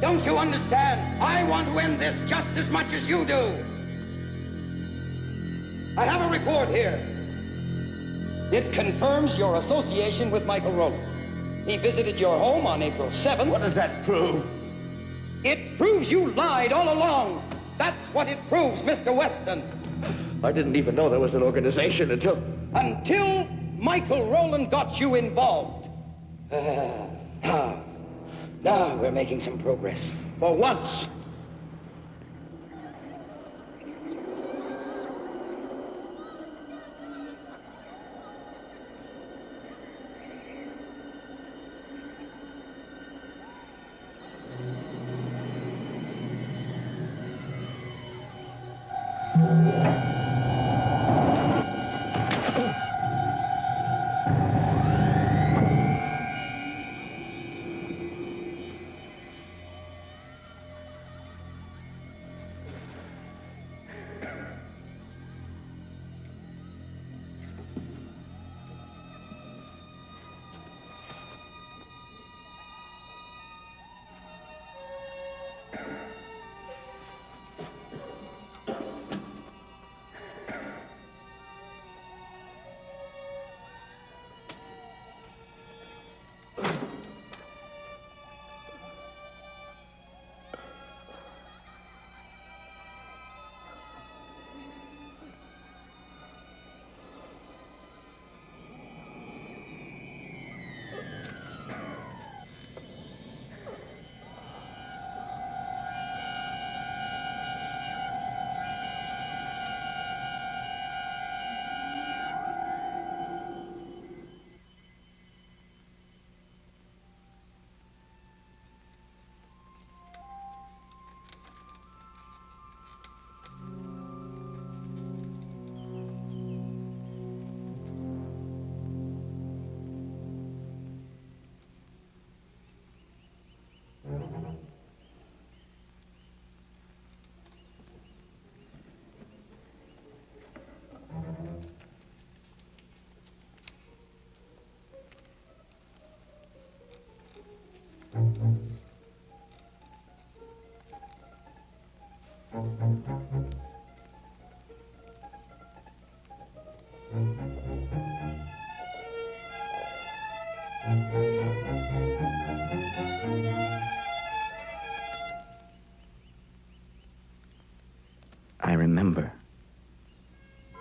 Don't you understand? I want to end this just as much as you do. I have a report here. It confirms your association with Michael Rowland. He visited your home on April 7th. What does that prove? It proves you lied all along. That's what it proves, Mr. Weston. I didn't even know there was an organization until Michael Rowland got you involved. Now we're making some progress. For once.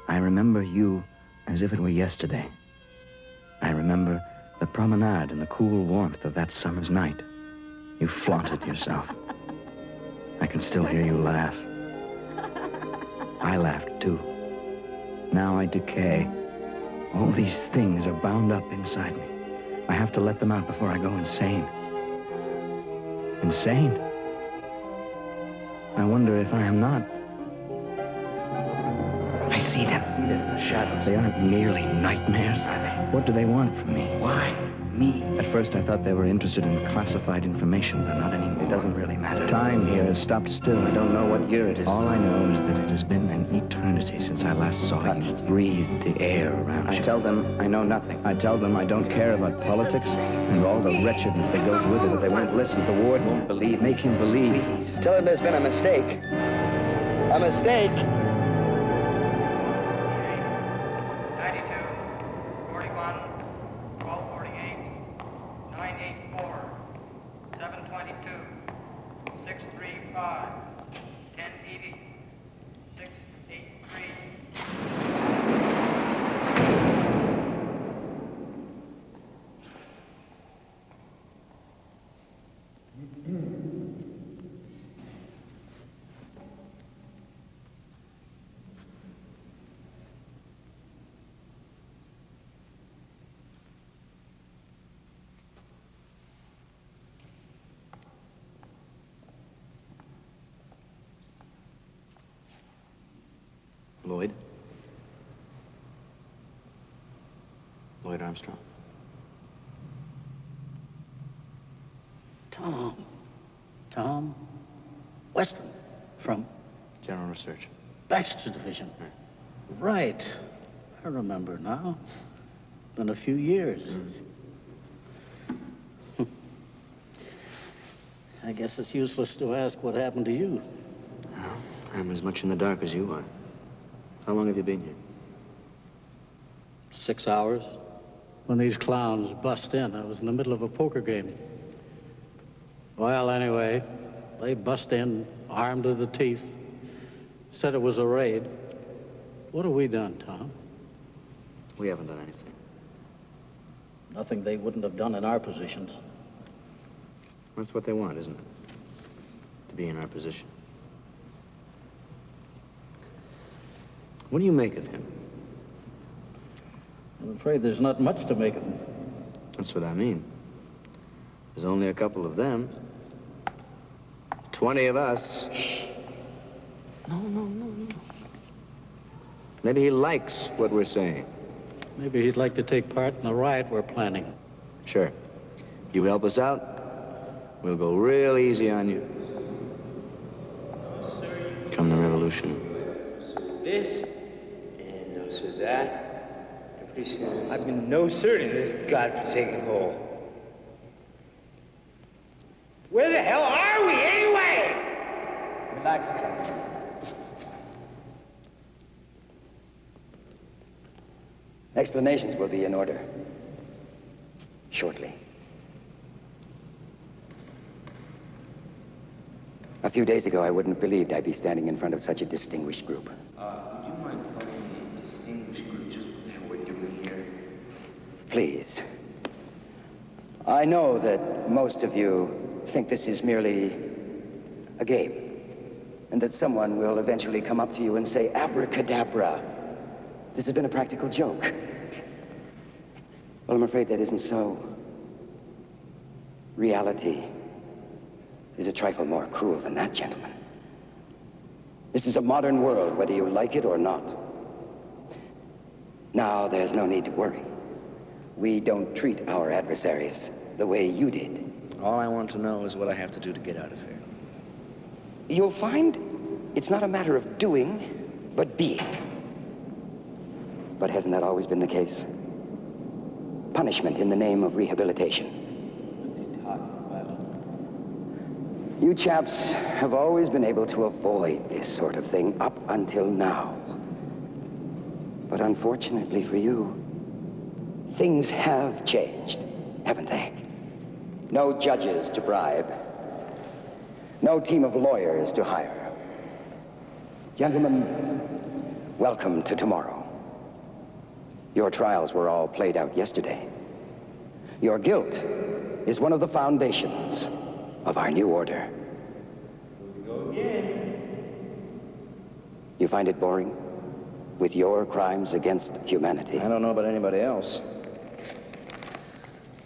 I remember you as if it were yesterday. I remember the promenade and the cool warmth of that summer's night. You flaunted yourself. I can still hear you laugh. I laughed too. Now I decay. All these things are bound up inside me. I have to let them out before I go insane. Insane? I wonder if I am not. I see them. The shadows. They aren't merely nightmares. What do they want from me? Why? Me. At first I thought they were interested in classified information, but not anymore. It doesn't really matter. Time here has stopped still. I don't know what year it is. All I know is that it has been an eternity since I last saw you. Breathed the air around you. I tell them I know nothing. I tell them I don't care about politics and all the wretchedness that goes with it, but they won't listen. The ward won't believe. Make him believe. Please. Tell him there's been a mistake. A mistake. 92, 41, 1248, 984, 722, 635, 1080, 683. Lloyd? Lloyd Armstrong. Tom Weston from General Research. Baxter's Division. Right. I remember now. Been a few years. I guess it's useless to ask what happened to you. Well, I'm as much in the dark as you are. How long have you been here? 6 hours. When these clowns bust in, I was in the middle of a poker game. Well, anyway, they bust in, armed to the teeth, said it was a raid. What have we done, Tom? We haven't done anything. Nothing they wouldn't have done in our positions. That's what they want, isn't it? To be in our position. What do you make of him? I'm afraid there's not much to make of him. That's what I mean. There's only a couple of them. 20 of us. No. Maybe he likes what we're saying. Maybe he'd like to take part in the riot we're planning. Sure. You help us out, we'll go real easy on you. Come the revolution. This, and no sir that. And pretty soon, I've been no sir in this godforsaken hole. Where the hell are we, anyway? Relax, Captain. Explanations will be in order shortly. A few days ago, I wouldn't have believed I'd be standing in front of such a distinguished group. Would you mind telling me, distinguished group, just what we're doing here? Please. I know that most of you think this is merely a game, and that someone will eventually come up to you and say, abracadabra. This has been a practical joke. Well, I'm afraid that isn't so. Reality is a trifle more cruel than that, gentlemen. This is a modern world, whether you like it or not. Now, there's no need to worry. We don't treat our adversaries the way you did. All I want to know is what I have to do to get out of here. You'll find it's not a matter of doing, but being. But hasn't that always been the case? Punishment in the name of rehabilitation. What's he talking about? You chaps have always been able to avoid this sort of thing up until now. But unfortunately for you, things have changed, haven't they? No judges to bribe. No team of lawyers to hire. Gentlemen, welcome to tomorrow. Your trials were all played out yesterday. Your guilt is one of the foundations of our new order. Go again. You find it boring? With your crimes against humanity? I don't know about anybody else,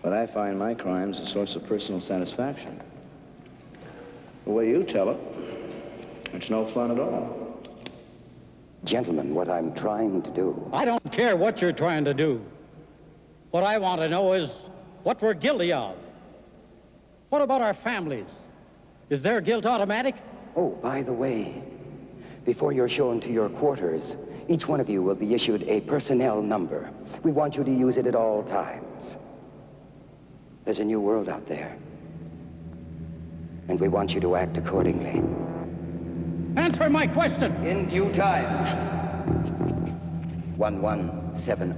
but I find my crimes a source of personal satisfaction. The way you tell it, it's no fun at all. Gentlemen, what I'm trying to do... I don't care what you're trying to do. What I want to know is what we're guilty of. What about our families? Is their guilt automatic? Oh, by the way, before you're shown to your quarters, each one of you will be issued a personnel number. We want you to use it at all times. There's a new world out there, and we want you to act accordingly. Answer my question! In due time. 1170.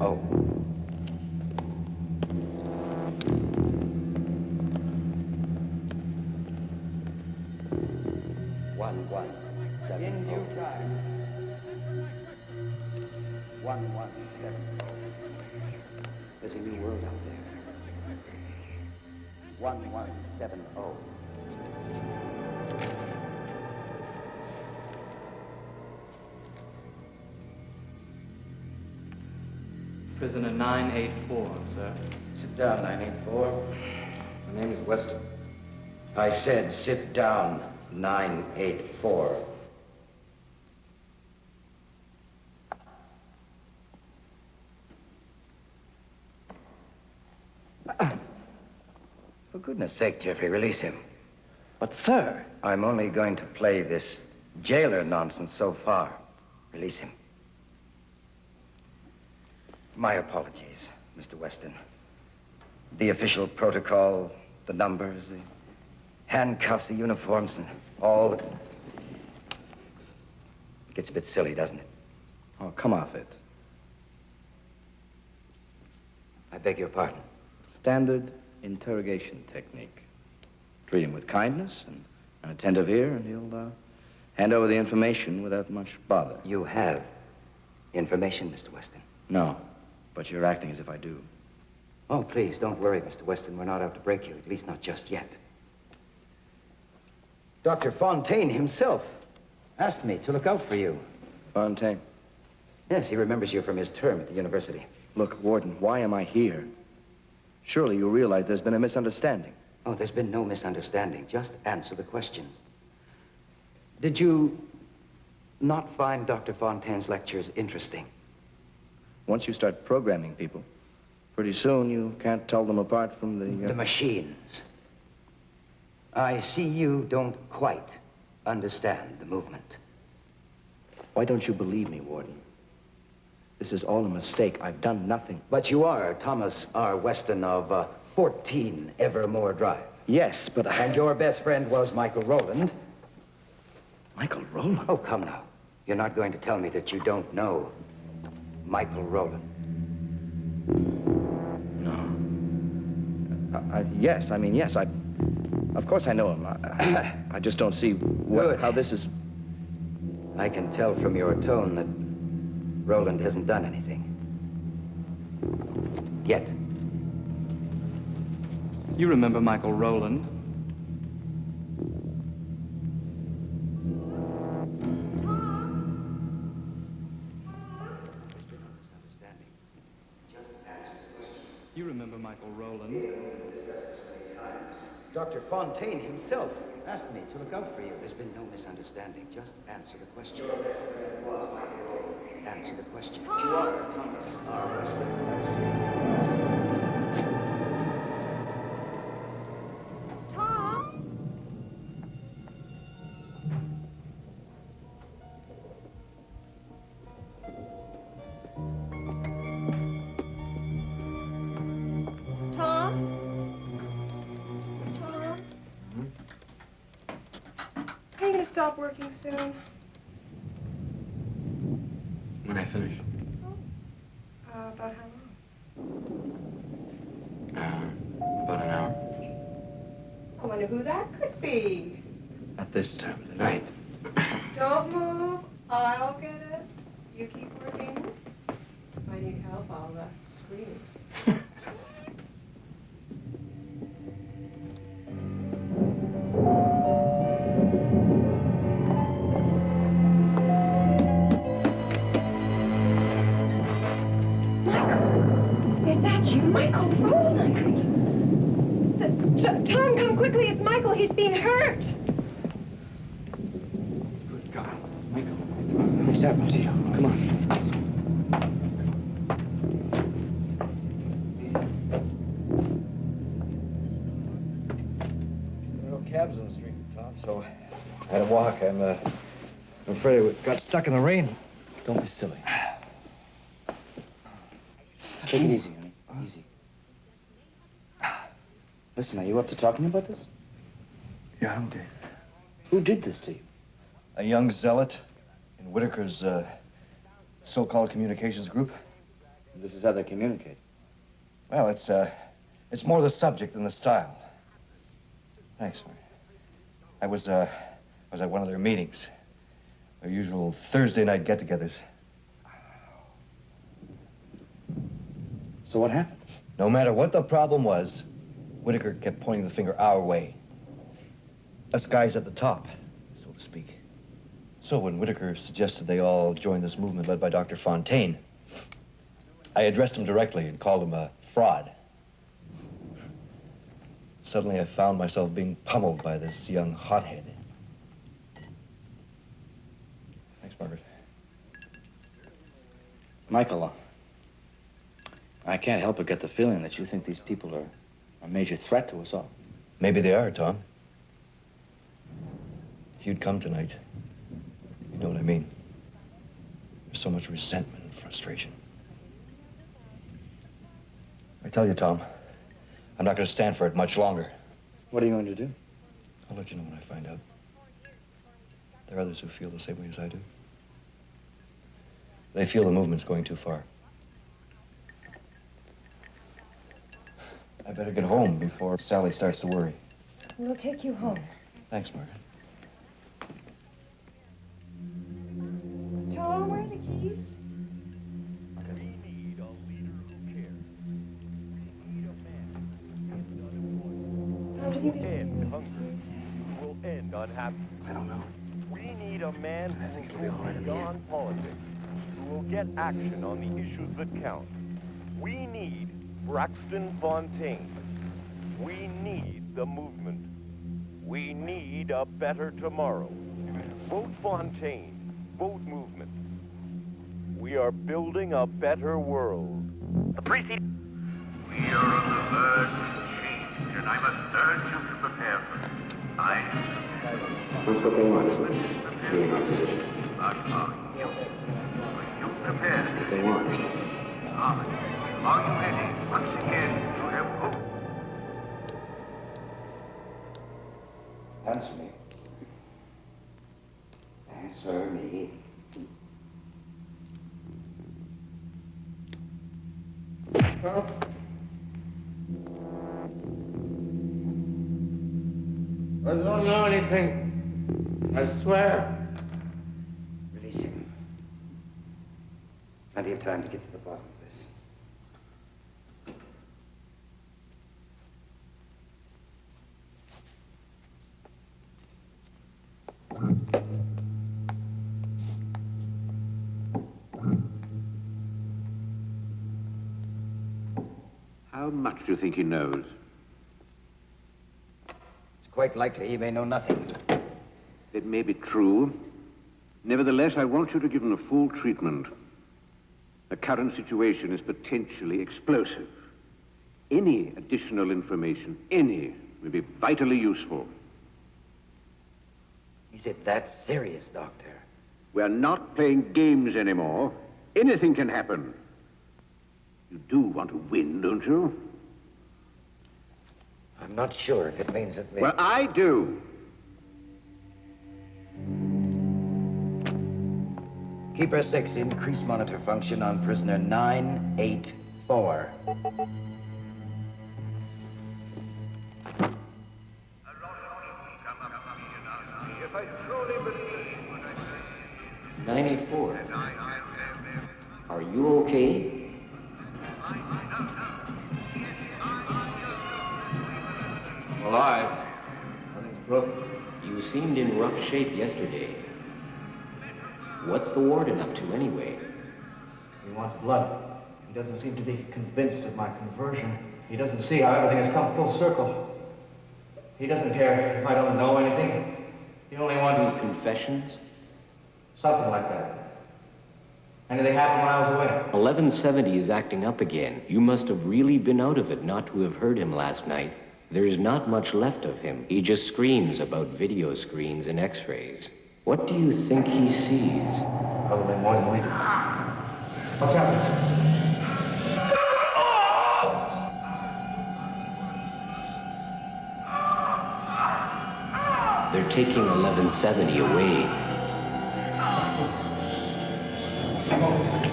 1170. In due time. 1170. There's a new world out there. 1170. Prisoner 984, sir. Sit down, 984. My name is Weston. I said sit down, 984. For goodness sake, Jeffrey, release him. But, sir... I'm only going to play this jailer nonsense so far. Release him. My apologies, Mr. Weston. The official protocol, the numbers, the Handcuffs, the uniforms, and all. It gets a bit silly, doesn't it? Oh, come off it. I beg your pardon. Standard interrogation technique. Treat him with kindness and an attentive ear, and he'll hand over the information without much bother. You have information, Mr. Weston? No, but you're acting as if I do. Oh, please, don't worry, Mr. Weston. We're not out to break you, at least not just yet. Dr. Fontaine himself asked me to look out for you. Fontaine? Yes, he remembers you from his term at the university. Look, Warden, why am I here? Surely you realize there's been a misunderstanding. Oh, there's been no misunderstanding. Just answer the questions. Did you not find Dr. Fontaine's lectures interesting? Once you start programming people, pretty soon you can't tell them apart from the... The machines. I see you don't quite understand the movement. Why don't you believe me, Warden? This is all a mistake. I've done nothing. But you are Thomas R. Weston of 14 Evermore Drive. Yes, but I... And your best friend was Michael Rowland. Michael Rowland? Oh, come now. You're not going to tell me that you don't know Michael Rowland. No. Yes, of course I know him. I just don't see how this is... I can tell from your tone that Rowland hasn't done anything. Yet. You remember Michael Rowland? You remember Michael Rowland? Dr. Fontaine himself asked me to look out for you. There's been no misunderstanding. Just answer the question. Answer the question. You are Thomas R. Weston. Stop working soon? When I finish. About how long? About an hour. I wonder who that could be. At this time of the night. Don't move. I'll get it. You keep working. If I need help, I'll scream. Michael Rowland! Tom, come quickly. It's Michael. He's being hurt. Good God. Michael, what's happened to you? Come on. There are no cabs on the street, Tom, so I had to walk. I'm afraid I got stuck in the rain. Don't be silly. Take it easy, honey. Easy. Listen, are you up to talking about this? Yeah, I'm Dave. Who did this to you? A young zealot in Whitaker's so-called communications group. This is how they communicate. Well, it's more the subject than the style. Thanks, Mary. I was at one of their meetings. Their usual Thursday night get-togethers. So what happened? No matter what the problem was, Whitaker kept pointing the finger our way. Us guys at the top, so to speak. So when Whitaker suggested they all join this movement led by Dr. Fontaine, I addressed him directly and called him a fraud. Suddenly I found myself being pummeled by this young hothead. Thanks, Margaret. Michael, I can't help but get the feeling that you think these people are a major threat to us all. Maybe they are, Tom. If you'd come tonight, you know what I mean. There's so much resentment and frustration. I tell you, Tom, I'm not going to stand for it much longer. What are you going to do? I'll let you know when I find out. There are others who feel the same way as I do. They feel the movement's going too far. I better get home before Sally starts to worry. We'll take you home. Thanks, Margaret. Tom, where are the keys? We need a leader who cares. We need a man How do you who will end hunger, who will end unhappiness. I don't know. We need a man who will go beyond politics, who will get action on the issues that count. We need Braxton Fontaine. We need the movement. We need a better tomorrow. Vote Fontaine. Vote movement. We are building a better world. The precinct. We are on the verge of change, and I must urge you to prepare for it. That's what they want, isn't it? Being in opposition. Are you prepared? That's what they want, isn't it? Are you ready? Once again, you have hope. Answer me. Answer me. Huh? I don't know anything. I swear. Release him. Plenty of time to get to the bottom of this. How much do you think he knows? It's quite likely he may know nothing. It may be true. Nevertheless, I want you to give him the full treatment. The current situation is potentially explosive. Any additional information, any, will be vitally useful. Is it that serious, Doctor? We're not playing games anymore. Anything can happen. You do want to win, don't you? I'm not sure if it means that we... Well, I do. Keeper 6, increase monitor function on prisoner 984. If I truly believe what I say, 984. Are you okay? Alive. Nothing's broken. You seemed in rough shape yesterday. What's the warden up to anyway? He wants blood. He doesn't seem to be convinced of my conversion. He doesn't see how everything has come full circle. He doesn't care if I don't know anything. He only wants... True confessions? something like that. Anything happened when I was away? 1170 is acting up again. You must have really been out of it not to have heard him last night. There's not much left of him. He just screams about video screens and x-rays. What do you think he sees? Probably more than we do. What's happening? They're taking 1170 away.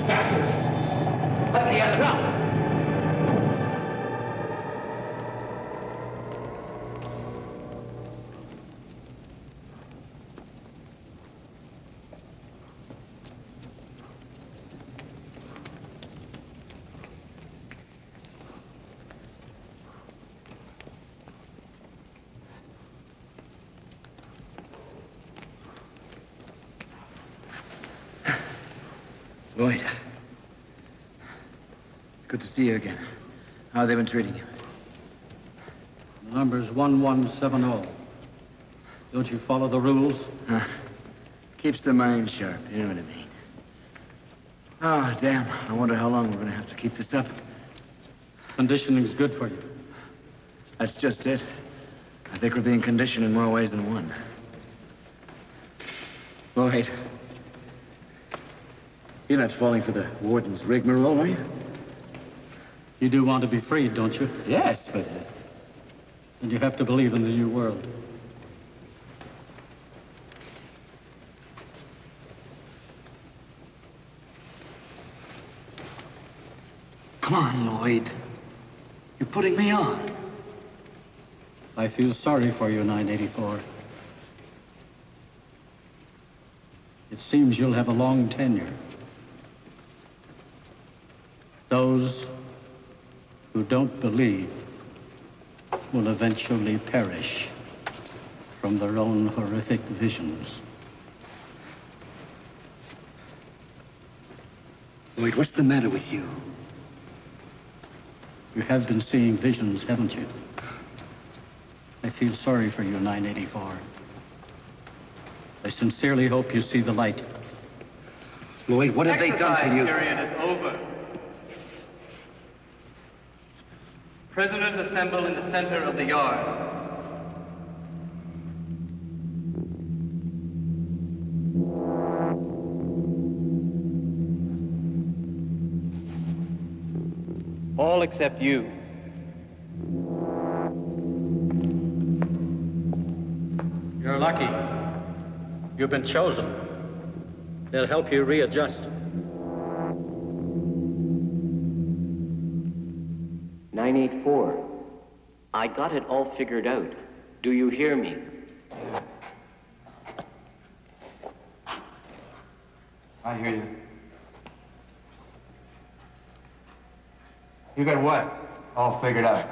Bastards! Let me get it up! Lloyd. Good to see you again. How have they been treating you? The number's 1170. Don't you follow the rules? Keeps the mind sharp, you know what I mean. Oh, damn. I wonder how long we're going to have to keep this up. Conditioning's good for you. That's just it. I think we're being conditioned in more ways than one. Lloyd. You're not falling for the warden's rigmarole, are you? You do want to be freed, don't you? Yes, but... And you have to believe in the new world. Come on, Lloyd. You're putting me on. I feel sorry for you, 984. It seems you'll have a long tenure. Those who don't believe will eventually perish from their own horrific visions. Lloyd, what's the matter with you? You have been seeing visions, haven't you? I feel sorry for you, 984. I sincerely hope you see the light. Lloyd, what have they done to you? Exercise period is over. Prisoners assemble in the center of the yard. All except you. You're lucky. You've been chosen. They'll help you readjust. 984. I got it all figured out. Do you hear me? I hear you. You got what? All figured out.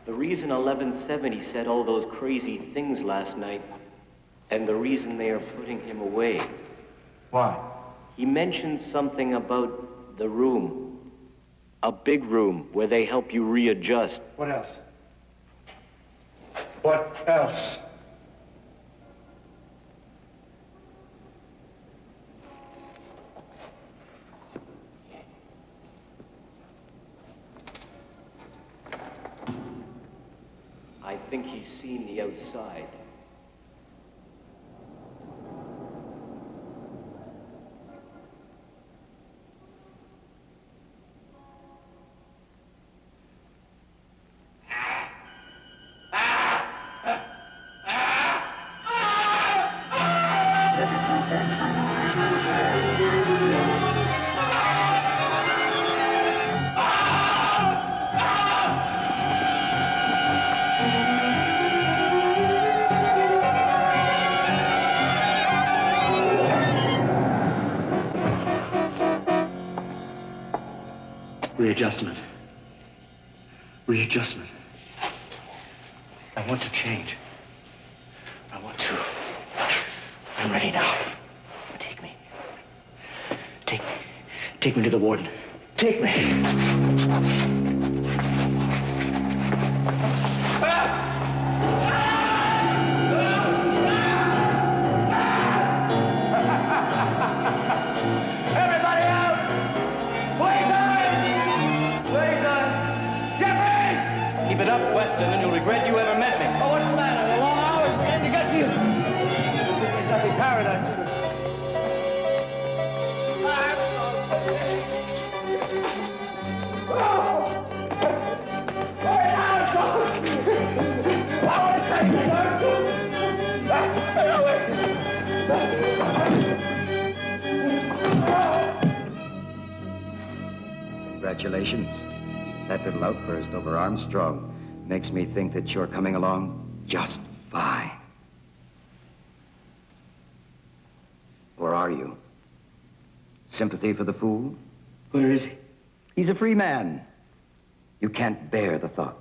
The reason 1170 said all those crazy things last night, and the reason they are putting him away. Why? He mentioned something about the room. A big room where they help you readjust. What else? What else? I think he's seen the outside. Readjustment. Readjustment. I want to change. I want to. I'm ready now. Take me. Take me. Take me to the warden. Take me. Keep it up, Weston, and you'll regret you ever met me. Oh, what's the matter? The long hours began to get to you. This is happy paradise. Congratulations. That little outburst over Armstrong makes me think that you're coming along just fine. Or are you? Sympathy for the fool? Where is he? He's a free man. You can't bear the thought.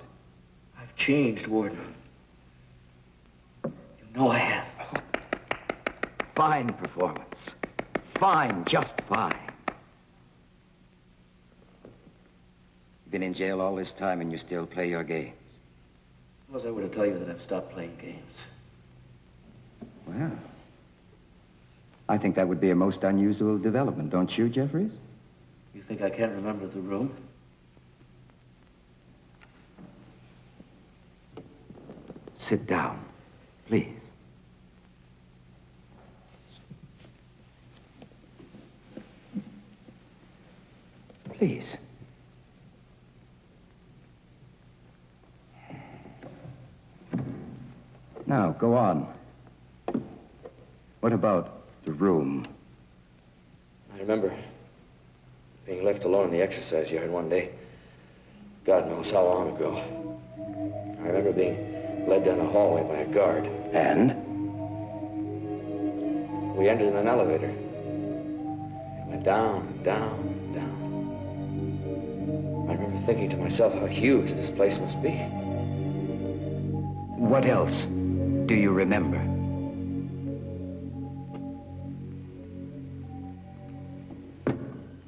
I've changed, Warden. You know I have. Fine performance. Fine, just fine. You've been in jail all this time and you still play your games. Was I were to tell you that I've stopped playing games? Well, I think that would be a most unusual development, don't you, Jeffries? You think I can't remember the room? Sit down, please. Please. Now, go on. What about the room? I remember being left alone in the exercise yard one day. God knows how long ago. I remember being led down a hallway by a guard. And? We entered in an elevator. It went down, down, down. I remember thinking to myself how huge this place must be. What else do you remember?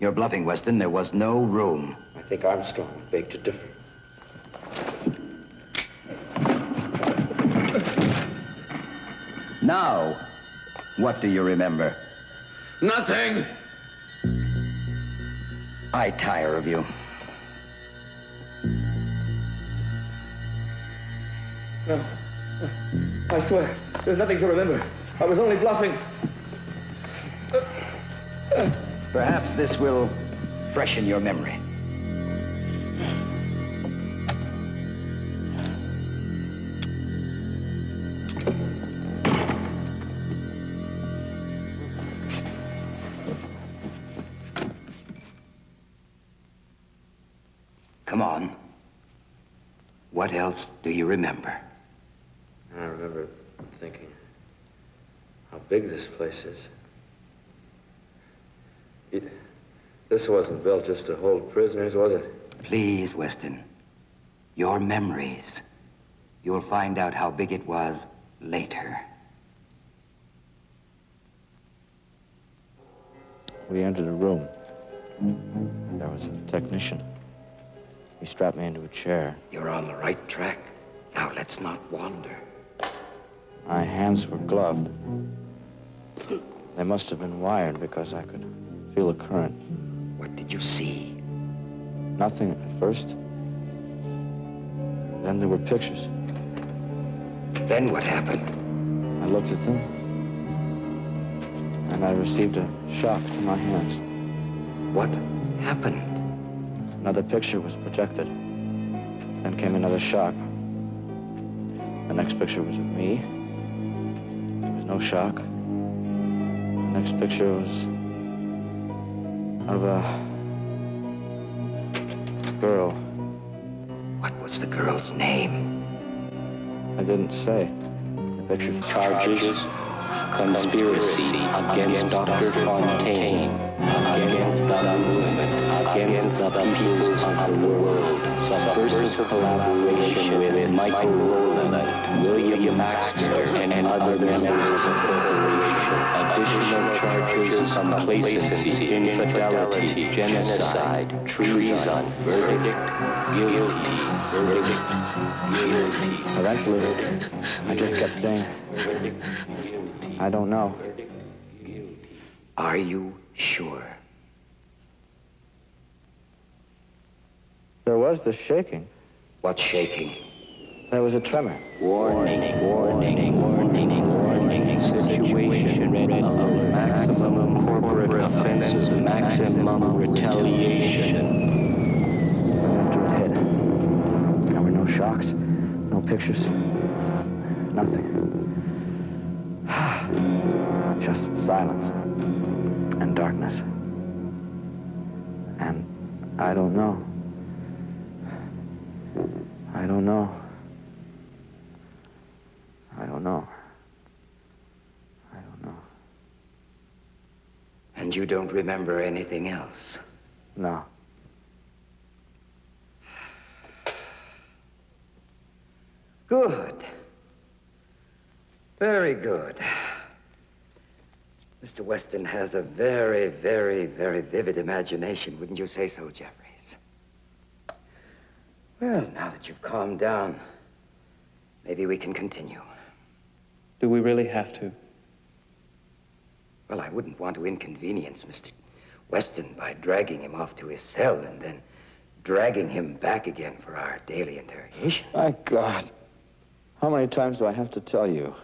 You're bluffing, Weston. There was no room. I think Armstrong would beg to differ. Now, what do you remember? Nothing. I tire of you. No. I swear, there's nothing to remember. I was only bluffing. Perhaps this will freshen your memory. Come on. What else do you remember? I remember thinking how big this place is. This wasn't built just to hold prisoners, was it? Please, Weston. Your memories. You'll find out how big it was later. We entered a room. There was a technician. He strapped me into a chair. You're on the right track. Now let's not wander. My hands were gloved. They must have been wired because I could feel a current. What did you see? Nothing at first. Then there were pictures. Then what happened? I looked at them, and I received a shock to my hands. What happened? Another picture was projected. Then came another shock. The next picture was of me. There was no shock. The next picture was of a girl. What was the girl's name? I didn't say. The pictures Charges, conspiracy against Dr. Fontaine, against the movement, against the peoples of the world, subversive collaboration with Michael Rowland, William Baxter, and other members of the corporation, additional charges, complacency, infidelity, genocide, treason, verdict, guilty, verdict, guilty. Eventually, I just kept saying, I don't know. Are you sure? There was the shaking. What shaking? There was a tremor. Warning, warning, warning, warning. Situation red alert. Maximum corporate offenses, maximum retaliation. After it hit, there were no shocks, no pictures, nothing. Just silence and darkness. And I don't know. I don't know. I don't know. I don't know. And you don't remember anything else? No. Good. Very good. Mr. Weston has a very, very, very vivid imagination. Wouldn't you say so, Jeffries? Well, now that you've calmed down, maybe we can continue. Do we really have to? Well, I wouldn't want to inconvenience Mr. Weston by dragging him off to his cell and then dragging him back again for our daily interrogation. My God. How many times do I have to tell you?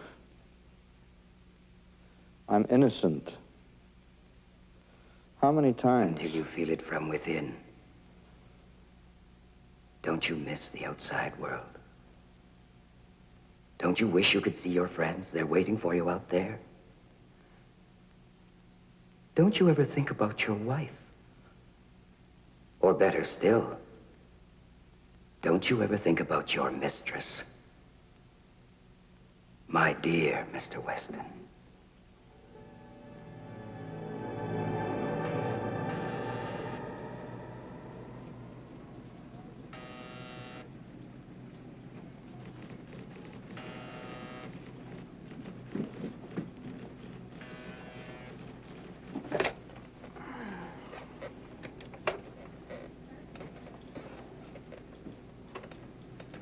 I'm innocent. How many times? Until you feel it from within. Don't you miss the outside world? Don't you wish you could see your friends? They're waiting for you out there. Don't you ever think about your wife? Or better still, Don't you ever think about your mistress. My dear Mr. Weston.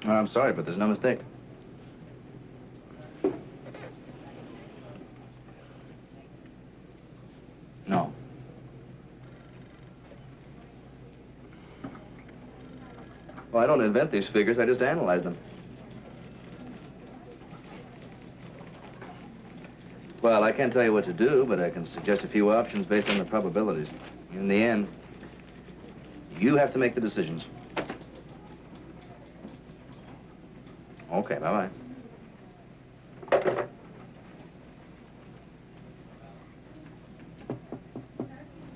Oh, I'm sorry, but there's no mistake. No. Well, I don't invent these figures, I just analyze them. Well, I can't tell you what to do, but I can suggest a few options based on the probabilities. In the end, you have to make the decisions. Okay, bye-bye.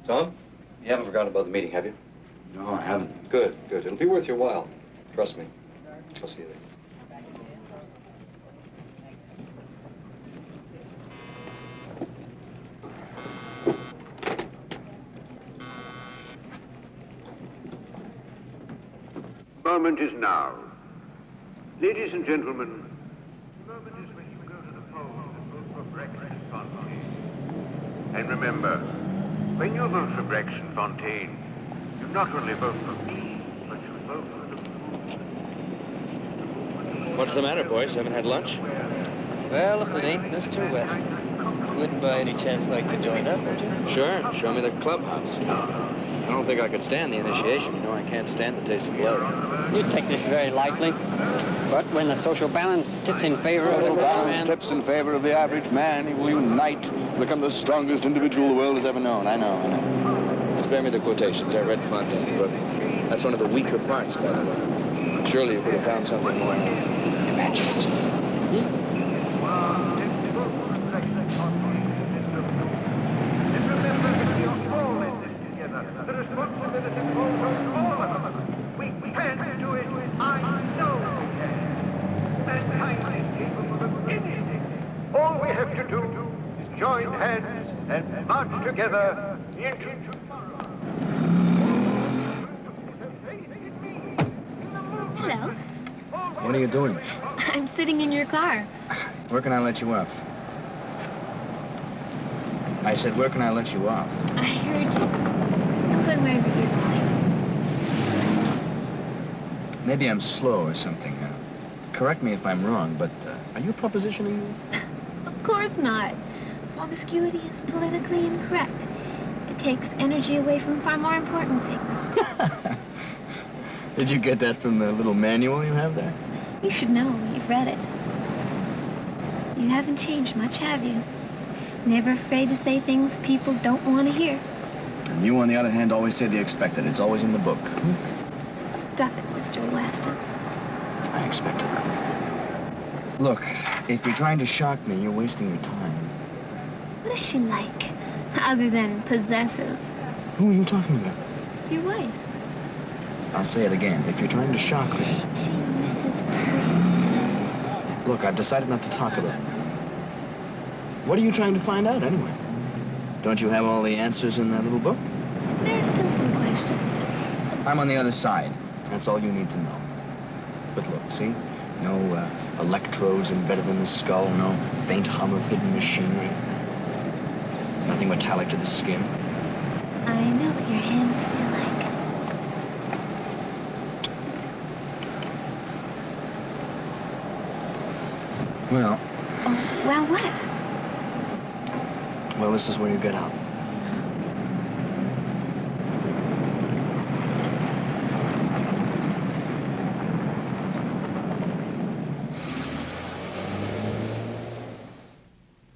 Tom, you haven't forgotten about the meeting, have you? No, I haven't. Good, good. It'll be worth your while. Trust me. I'll see you there. Moment is now. Ladies and gentlemen, the moment is when you go to the polls and vote for Braxton Fontaine. And remember, when you vote for Braxton Fontaine, you not only vote for me, but you vote for the movement. What's the matter, boys? Haven't had lunch? Well, if it ain't Mr. Weston, you wouldn't by any chance like to join up, would you? Sure. Show me the clubhouse. I don't think I could stand the initiation. You know, I can't stand the taste of blood. You take this very lightly. But when the social balance tips in favor of the man, tips in favor of the average man, he will unite, become the strongest individual the world has ever known. I know. Spare me the quotations. I read Fontaine's book. That's one of the weaker parts, by the way. Surely you could have found something more imaginative. The responsibility falls on all of us. We can do it. I know we can. Mankind is capable of anything. All we have to do is join hands and march together into tomorrow. Hello. What are you doing? I'm sitting in your car. Where can I let you off? I said, where can I let you off? I heard you. I'm going wherever you're going. Maybe I'm slow or something. Correct me if I'm wrong, but are you propositioning me? Of course not. Promiscuity is politically incorrect. It takes energy away from far more important things. Did you get that from the little manual you have there? You should know. You've read it. You haven't changed much, have you? Never afraid to say things people don't want to hear. And you, on the other hand, always say the expected. It's always in the book. Stuff it, Mr. Weston. I expected that. Look, if you're trying to shock me, you're wasting your time. What is she like, other than possessive? Who are you talking about? Your wife. I'll say it again. If you're trying to shock me... She misses perfect. Look, I've decided not to talk about it. What are you trying to find out, anyway? Don't you have all the answers in that little book? There's still some questions. I'm on the other side. That's all you need to know. But look, see? No electrodes embedded in the skull, no faint hum of hidden machinery. Nothing metallic to the skin. I know what your hands feel like. Well... Oh, well, what? Well, this is where you get out.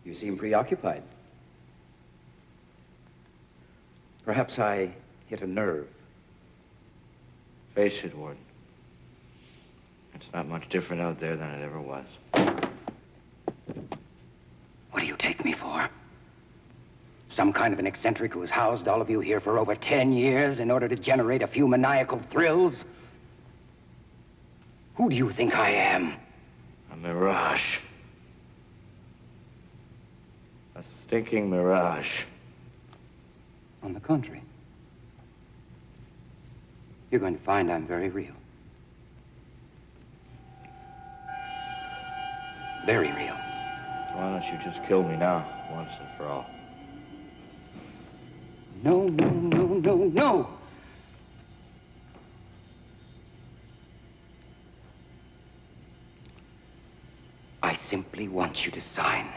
You seem preoccupied. Perhaps I hit a nerve. Face it, Warden. It's not much different out there than it ever was. What do you take me for? Some kind of an eccentric who's housed all of you here for over 10 years in order to generate a few maniacal thrills? Who do you think I am? A mirage. A stinking mirage. On the contrary. You're going to find I'm very real. Very real. Why don't you just kill me now, once and for all? No, no, no, no, no! I simply want you to sign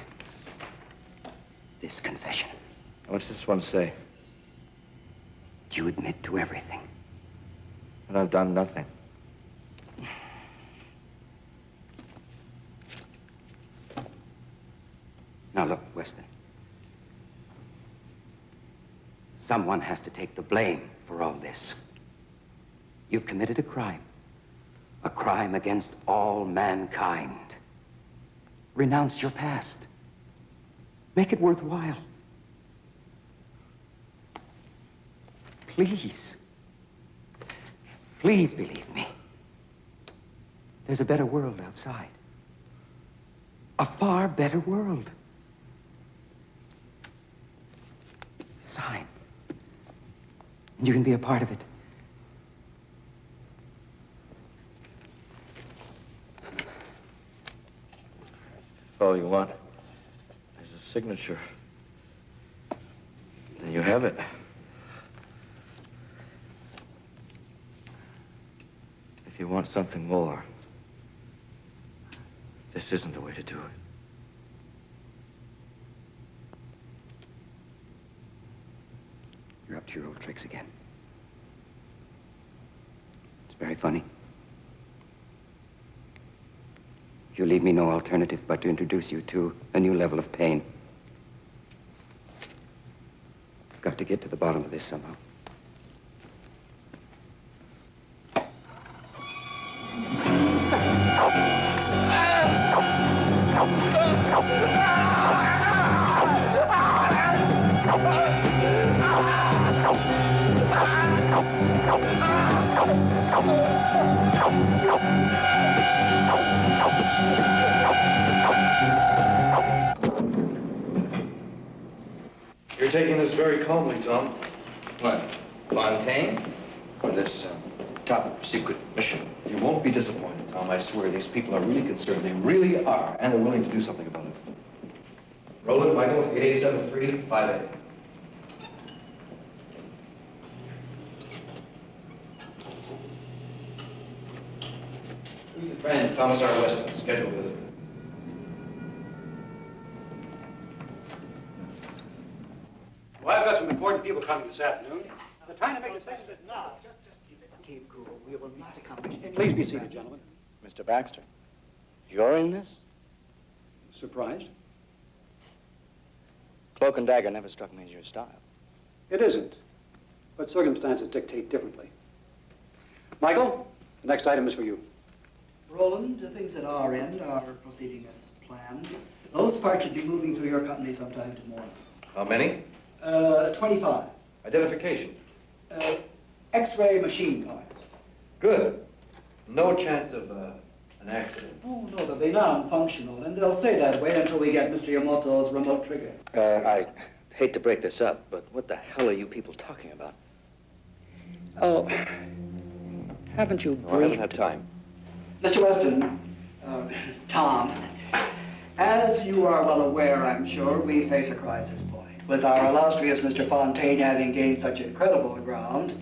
this confession. What's this one say? You admit to everything. And I've done nothing. Now look, Weston. Someone has to take the blame for all this. You've committed a crime against all mankind. Renounce your past. Make it worthwhile. Please. Please believe me. There's a better world outside. A far better world. Sign. And you can be a part of it. If all you want is a signature, then you have it. If you want something more, this isn't the way to do it. You're up to your old tricks again. It's very funny. You leave me no alternative but to introduce you to a new level of pain. I've got to get to the bottom of this somehow. You're taking this very calmly, Tom. What? Fontaine? For this top secret mission? You won't be disappointed, Tom. I swear these people are really concerned. They really are. And they're willing to do something about it. Roland, Michael, 8873-58. Who's your friend? Thomas R. Weston, scheduled visitor. Well, I've got some important people coming this afternoon. They're trying to make decisions now. Just keep cool. We will meet the company. Please be seated, gentlemen. Mr. Baxter, you're in this? Surprised? Cloak and dagger never struck me as your style. It isn't. But circumstances dictate differently. Michael, the next item is for you. Roland, the things at our end are proceeding as planned. Those parts should be moving through your company sometime tomorrow. How many? 25. Identification. X-ray machine parts. Good. No chance of an accident. Oh, no, they'll be non-functional, and they'll stay that way until we get Mr. Yamamoto's remote triggers. I hate to break this up, but what the hell are you people talking about? Oh, haven't you I haven't had time. Mr. Weston, Tom, as you are well aware, I'm sure, we face a crisis point. With our illustrious Mr. Fontaine having gained such incredible ground,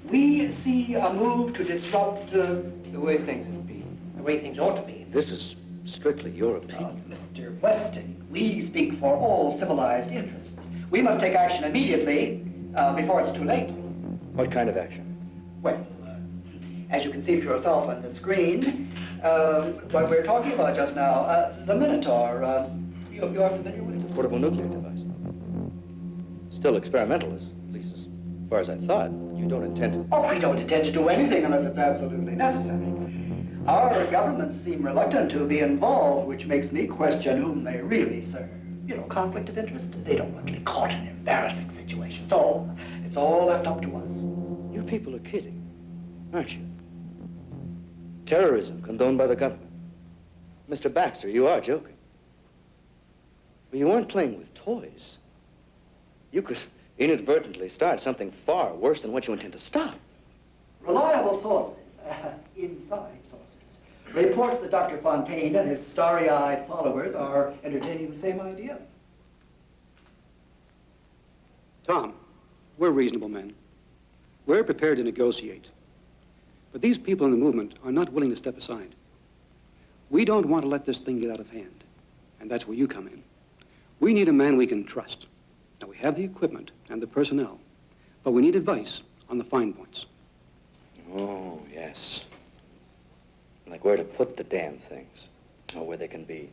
we see a move to disrupt the way things have been, the way things ought to be. This is strictly your opinion. Mr. Weston, we speak for all civilized interests. We must take action immediately before it's too late. What kind of action? Well, as you can see for yourself on the screen, what we're talking about just now, the Minotaur, you're familiar with it? It's a portable nuclear device. Still experimental, at least as far as I thought. You don't intend to... Oh, we don't intend to do anything unless it's absolutely necessary. Our governments seem reluctant to be involved, which makes me question whom they really serve. You know, conflict of interest. They don't want to be caught in embarrassing situations. So, it's all left up to us. You people are kidding, aren't you? Terrorism condoned by the government. Mr. Baxter, you are joking. But you weren't playing with toys. You could inadvertently start something far worse than what you intend to stop. Reliable sources, inside sources, report that Dr. Fontaine and his starry-eyed followers are entertaining the same idea. Tom, we're reasonable men. We're prepared to negotiate. But these people in the movement are not willing to step aside. We don't want to let this thing get out of hand. And that's where you come in. We need a man we can trust. Now, we have the equipment and the personnel, but we need advice on the fine points. Oh, yes. Like where to put the damn things, or where they can be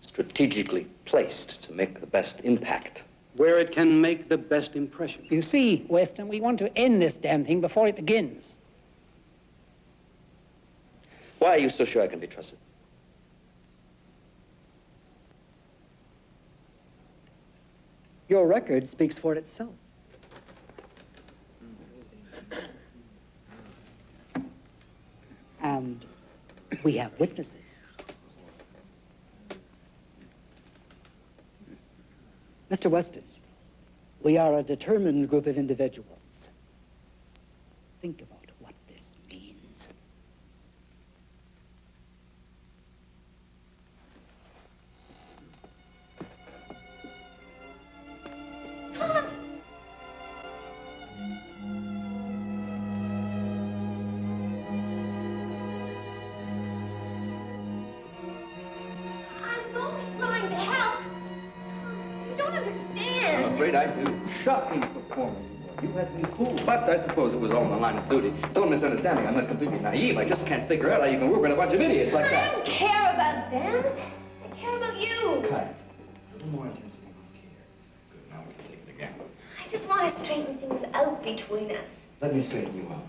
strategically placed to make the best impact. Where it can make the best impression. You see, Weston, we want to end this damn thing before it begins. Why are you so sure I can be trusted? Your record speaks for itself. And we have witnesses. Mr. Weston, we are a determined group of individuals. Think about what this means. I'm afraid I do. Shocking performance. You had me fooled. But I suppose it was all in the line of duty. Don't misunderstand me. I'm not completely naive. I just can't figure out how you can work with a bunch of idiots like I that. don't care about them. I care about you. Cut. A little more intensity on care. Good. Now we can take it again. I just want to straighten things out between us. Let me straighten you out.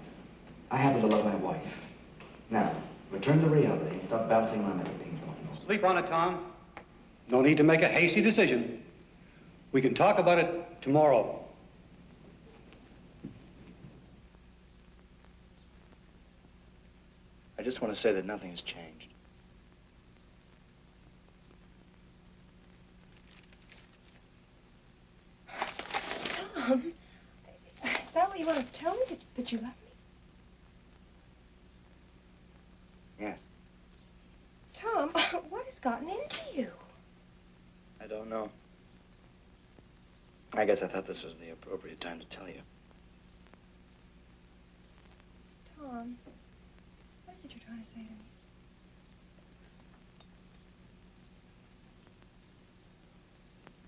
I happen to love my wife. Now, return to reality and stop bouncing around everything. Sleep on it, Tom. No need to make a hasty decision. We can talk about it tomorrow. I just want to say that nothing has changed. Tom, is that what you want to tell me, that you love me? Yes. Tom, what has gotten into you? I don't know. I guess I thought this was the appropriate time to tell you. Tom, what is it you're trying to say to me?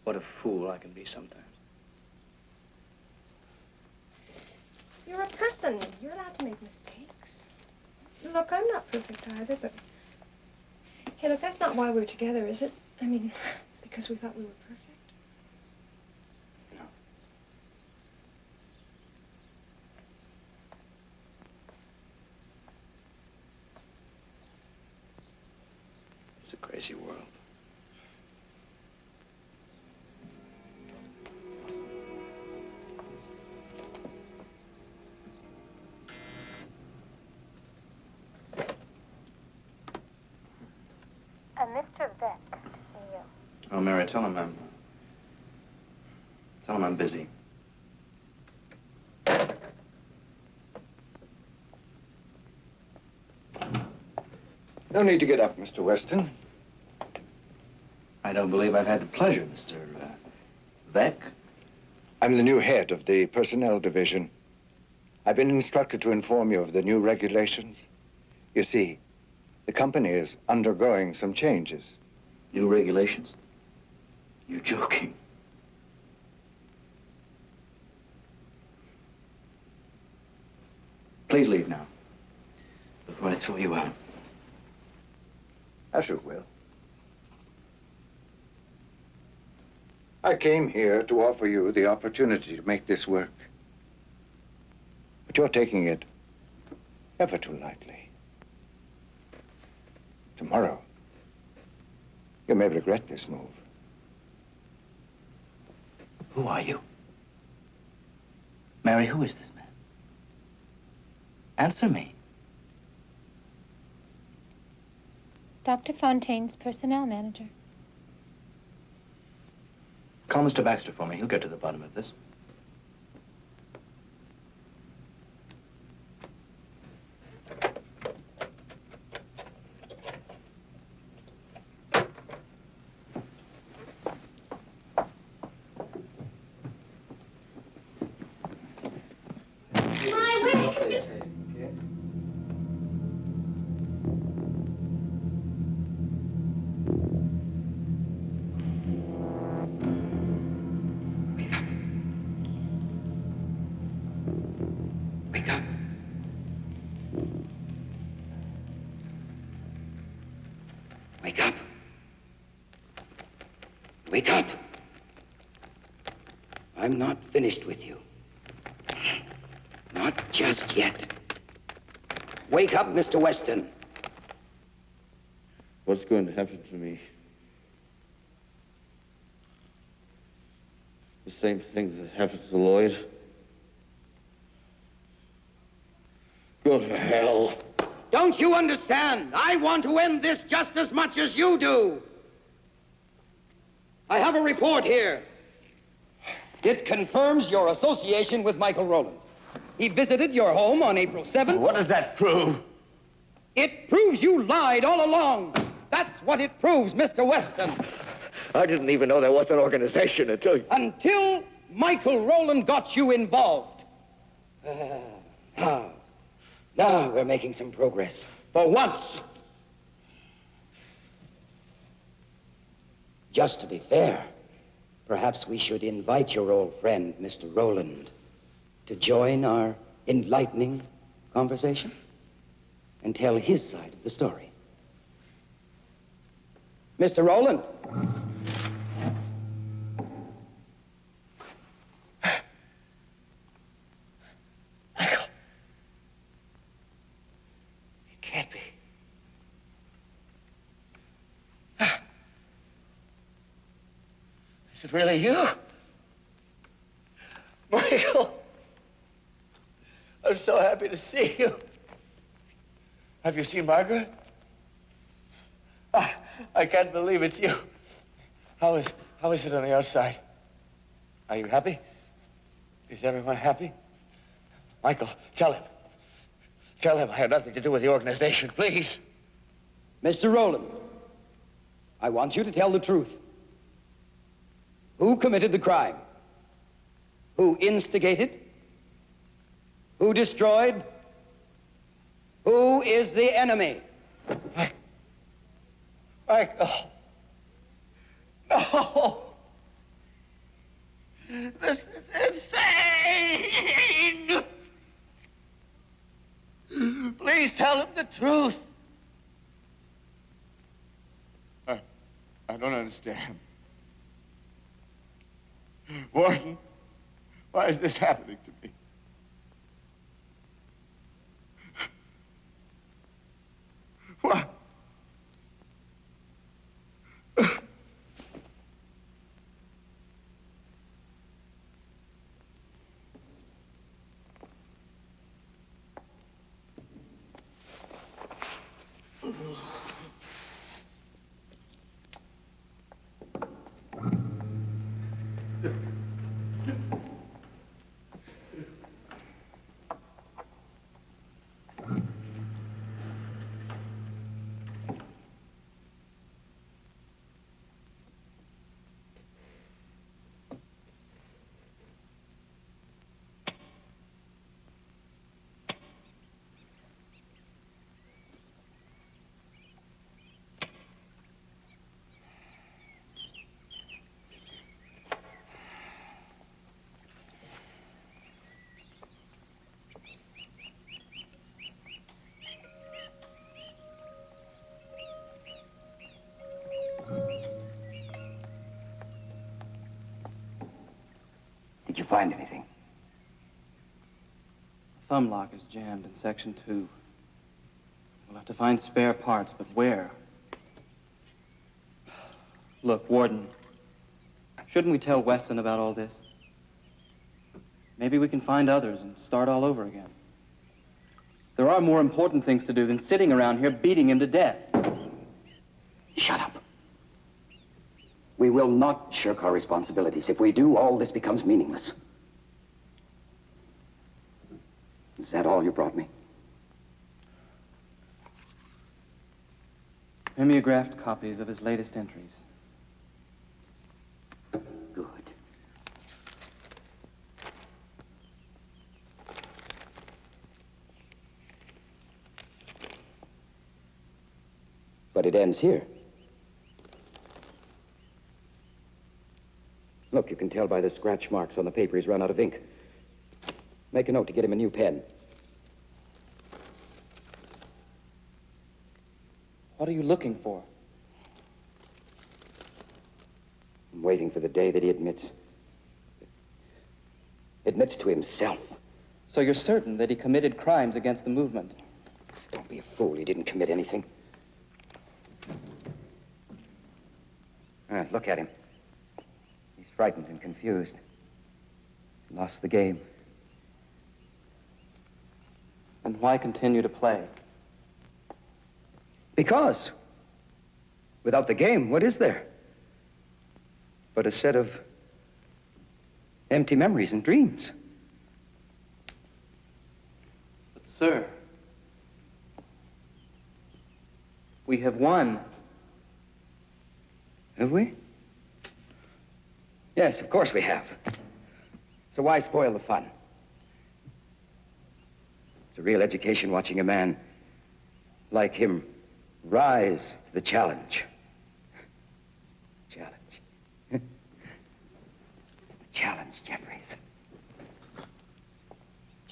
What a fool I can be sometimes. You're a person. You're allowed to make mistakes. Look, I'm not perfect either, but... Hey, look, that's not why we're together, is it? I mean, because we thought we were perfect. It's a crazy world. Mr. Beck, to see you. Oh, Mary, tell him I'm busy. No need to get up, Mr. Weston. I don't believe I've had the pleasure, Mr. Beck. I'm the new head of the personnel division. I've been instructed to inform you of the new regulations. You see, the company is undergoing some changes. New regulations? You're joking. Please leave now, before I throw you out. As you will. I came here to offer you the opportunity to make this work. But you're taking it ever too lightly. Tomorrow, you may regret this move. Who are you? Mary, who is this man? Answer me. Dr. Fontaine's personnel manager. Call Mr. Baxter for me. He'll get to the bottom of this. Wake up. Wake up. I'm not finished with you. Not just yet. Wake up, Mr. Weston. What's going to happen to me? The same thing that happened to Lloyd? Go to hell. Don't you understand? I want to end this just as much as you do. I have a report here. It confirms your association with Michael Rowland. He visited your home on April 7th. What does that prove? It proves you lied all along. That's what it proves, Mr. Weston. I didn't even know there was an organization until... Until Michael Rowland got you involved. Now we're making some progress. For once. Just to be fair, perhaps we should invite your old friend, Mr. Rowland, to join our enlightening conversation and tell his side of the story. Mr. Rowland. Michael. It can't be. Is it really you? Michael. I'm so happy to see you. Have you seen Margaret? I can't believe it's you. How is it on the outside? Are you happy? Is everyone happy? Michael, tell him. Tell him I had nothing to do with the organization, please. Mr. Rowland, I want you to tell the truth. Who committed the crime? Who instigated? Who destroyed? Who is the enemy? Michael. No. This is insane. Please tell him the truth. I don't understand. Warden, why is this happening to me? Why? Did you find anything? The thumb lock is jammed in section 2. We'll have to find spare parts, but where? Look, Warden, shouldn't we tell Weston about all this? Maybe we can find others and start all over again. There are more important things to do than sitting around here beating him to death. Shut up. We will not shirk our responsibilities. If we do, all this becomes meaningless. Is that all you brought me? Mimeographed copies of his latest entries. Good. But it ends here. Look, you can tell by the scratch marks on the paper he's run out of ink. Make a note to get him a new pen. What are you looking for? I'm waiting for the day that he admits to himself. So you're certain that he committed crimes against the movement? Don't be a fool. He didn't commit anything. Look at him. He's frightened and confused. Lost the game. And why continue to play? Because without the game, what is there? But a set of empty memories and dreams. But, sir, we have won. Have we? Yes, of course we have. So why spoil the fun? It's a real education watching a man like him rise to the challenge. Challenge. It's the challenge, Jeffries. Do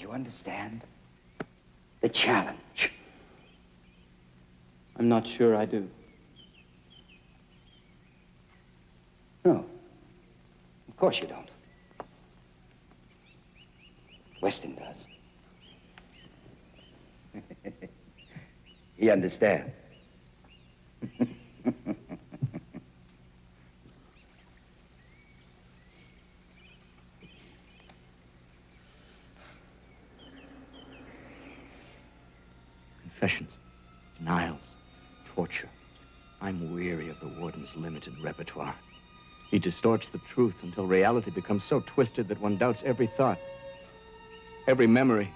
you understand? The challenge. I'm not sure I do. No. Of course you don't. Weston does. He understands. Confessions, denials, torture. I'm weary of the warden's limited repertoire. He distorts the truth until reality becomes so twisted that one doubts every thought, every memory.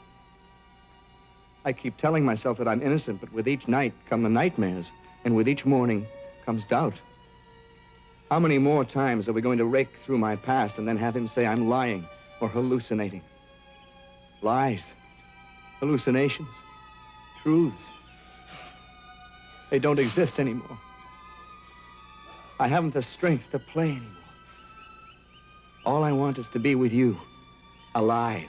I keep telling myself that I'm innocent, but with each night come the nightmares, and with each morning comes doubt. How many more times are we going to rake through my past and then have him say I'm lying or hallucinating? Lies, hallucinations, truths. They don't exist anymore. I haven't the strength to play anymore. All I want is to be with you, alive,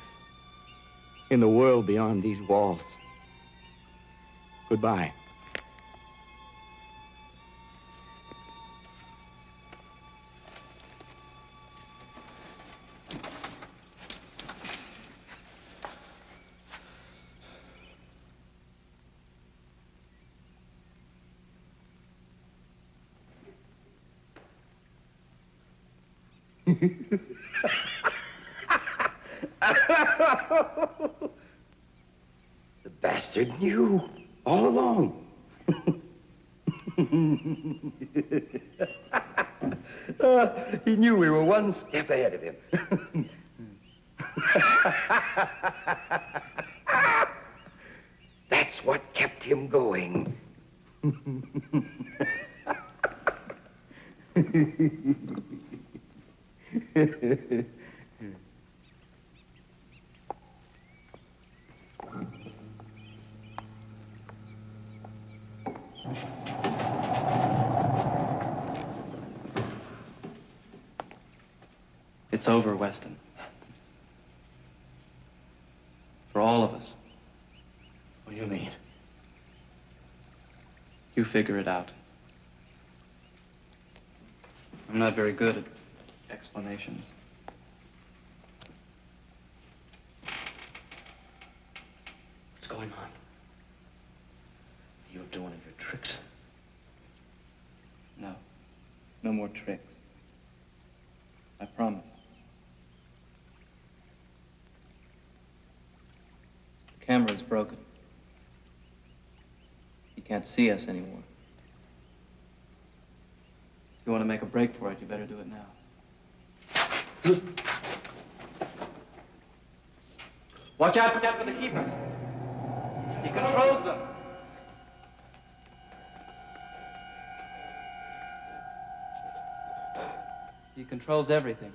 in the world beyond these walls. Goodbye. The bastard knew all along. He knew we were one step ahead of him. That's what kept him going. It's over, Weston. For all of us. What do you mean? You figure it out. I'm not very good at explanations. What's going on? You're doing one of your tricks. No. No more tricks. I promise. The camera's broken. He can't see us anymore. you want to make a break for it, you better do it now. Watch out for the keepers. He controls them. He controls everything.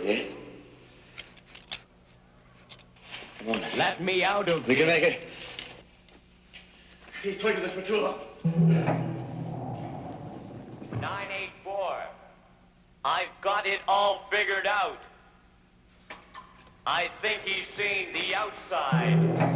yet. Come on. Let me out of We here. can make it. He's taking this for too long. 984. I've got it all figured out. I think he's seen the outside.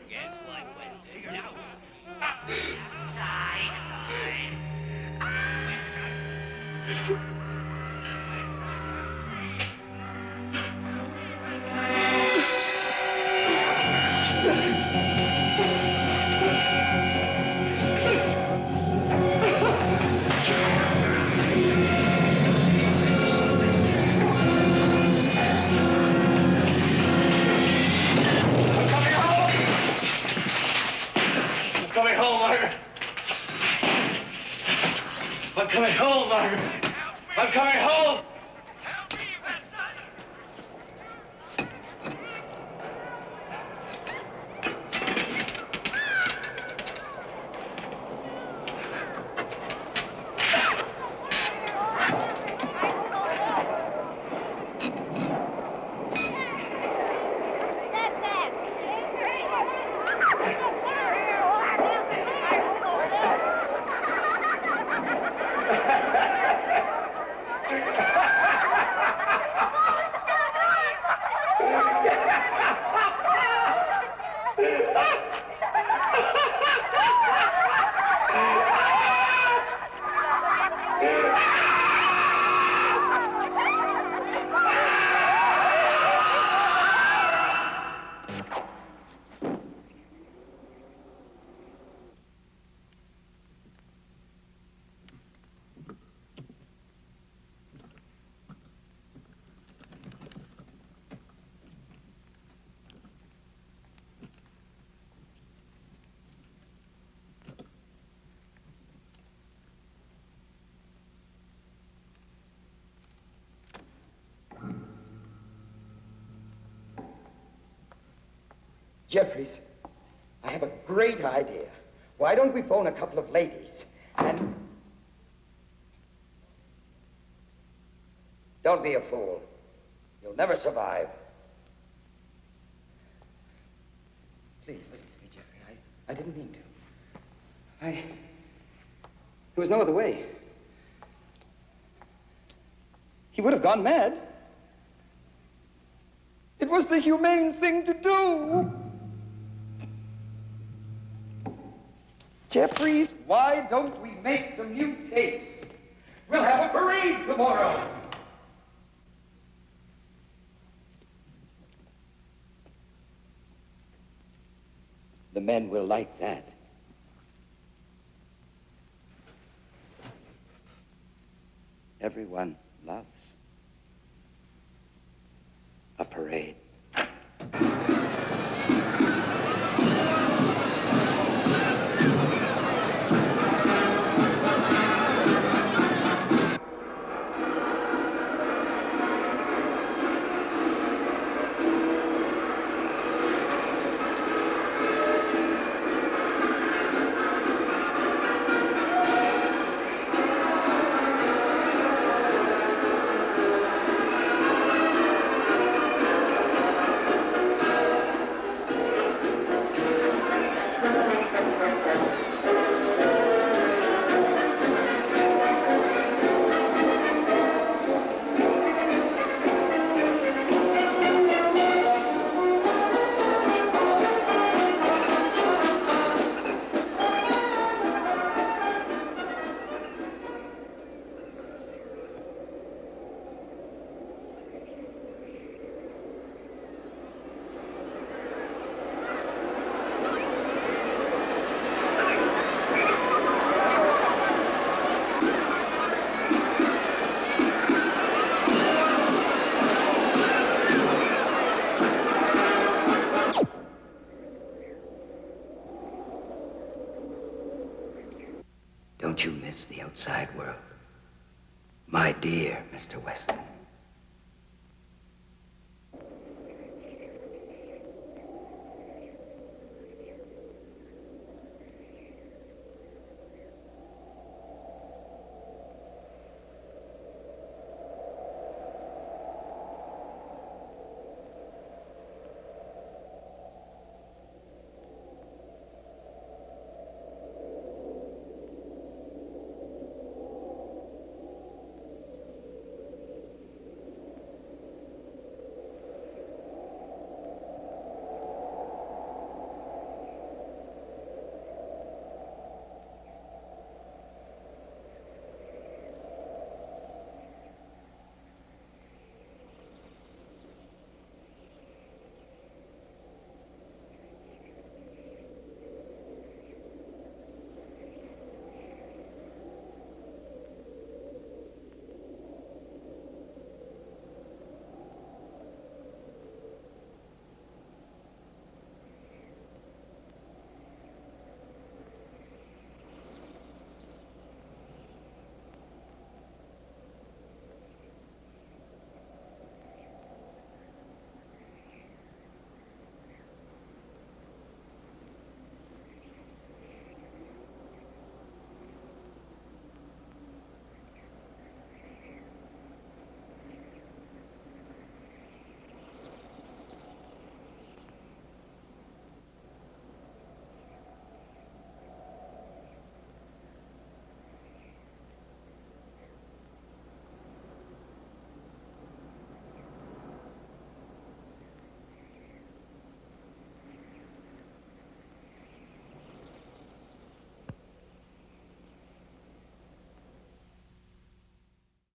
Guess what, West? Figured out. I'm coming home, Margaret. I'm coming home, Margaret. I'm coming home. Jeffries, I have a great idea. Why don't we phone a couple of ladies and... Don't be a fool. You'll never survive. Please, listen to me, Jeffrey. I didn't mean to. There was no other way. He would have gone mad. It was the humane thing to do. Jeffries, why don't we make some new tapes? We'll have a parade tomorrow. The men will like that. Everyone loves a parade. outside world. My dear Mr. Weston.